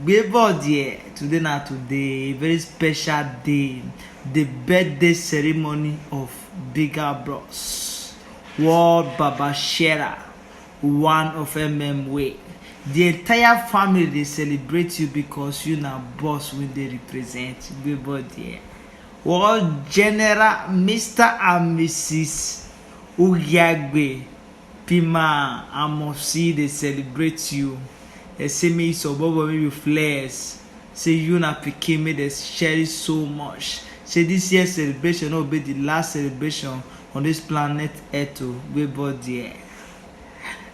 Today na today, very special day, the birthday ceremony of Bigger Bros, World Baba Shera, one of MMA. The entire family they celebrate you because you na boss when they represent. World General Mr. and Mrs. Ugyagbe Pima Amosi they celebrate you. They say me so bobo maybe flares. Say you na pikin me they cherish so much. Say this year's celebration will be the last celebration on this planet Earth.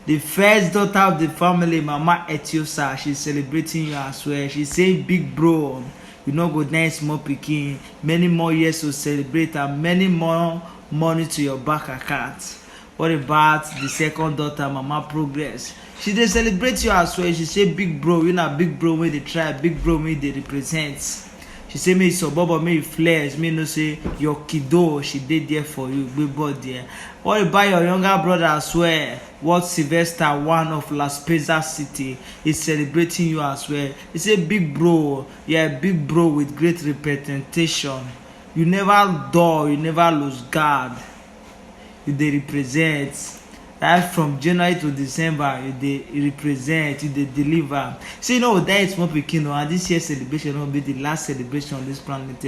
The first daughter of the family, Mama Etiosa, she's celebrating you as well. She say, big bro, you know go dance more pikin, many more years to celebrate and many more money to your bank account. What about the second daughter, Mama Progress? She dey celebrate you as well. She say, big bro, you know big bro wey dey try, big bro wey dey represent. She say me so bobo me flares, me no say your kiddo, she did there for you, big boy there. What about your younger brother as well? What Sylvester, one of Las Pezas City, is celebrating you as well. He say big bro, yeah, big bro with great representation. You never dull, you never lose guard. You dey represent. Right from January to December, you represent, you deliver. So you know that is more pikin, and this year's celebration will be the last celebration on this planet.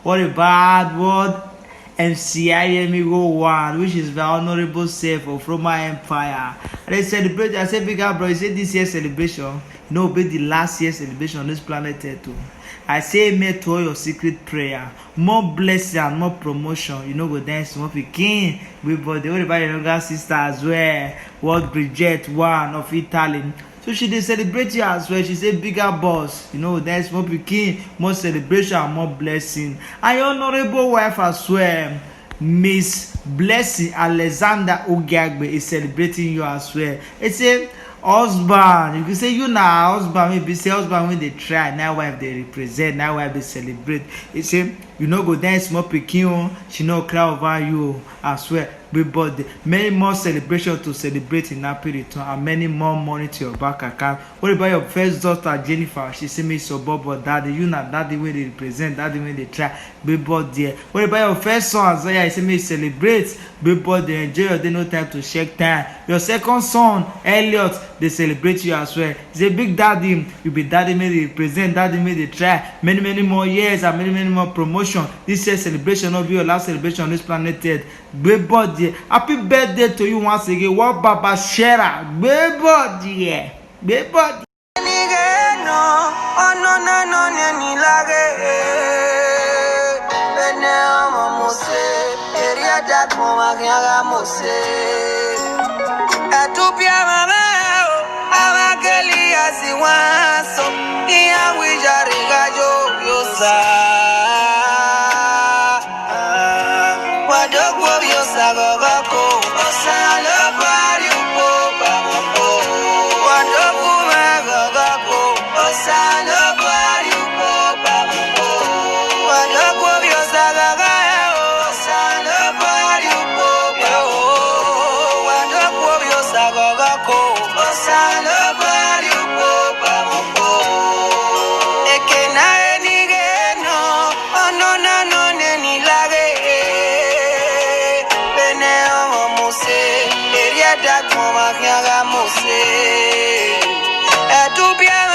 What about what MCIMEGO one, which is the honorable self of Roman Empire? And they celebrate. I say, Bigger Bro, you say this year's celebration, will be the last year's celebration on this planet too. I say, make to all your secret prayer, more blessing and more promotion. You know, go dance more pikin. But what about your younger sister as well? What Bridget, one of Italy. So she dey celebrate you as well. She say bigger boss. You know, dance more pikin, more celebration and more blessing. And your honorable wife as well, Miss Blessing Alexander Ugyagbe, is celebrating you as well. It's a husband, you can say you na husband, maybe say husband when they try, now wife they represent, now wife they celebrate. You say you know go dance more pikin, she no cry over you as well. But many more celebrations to celebrate in that period and many more money to your bank account. What about your first daughter Jennifer? She say me so bobo daddy, you na daddy way they represent, daddy way they try. But there. What about your first son? So yeah, I say me celebrate. But they enjoy your day, no time to check time. Your second son Elliot, they celebrate you as well. It's a big daddy. You be daddy may they represent, daddy may they try. Many more years and many more promotion. This year's celebration will be your last celebration on this planet Earth. Body. Happy birthday to you once again. What Baba Shera? Body. Body. That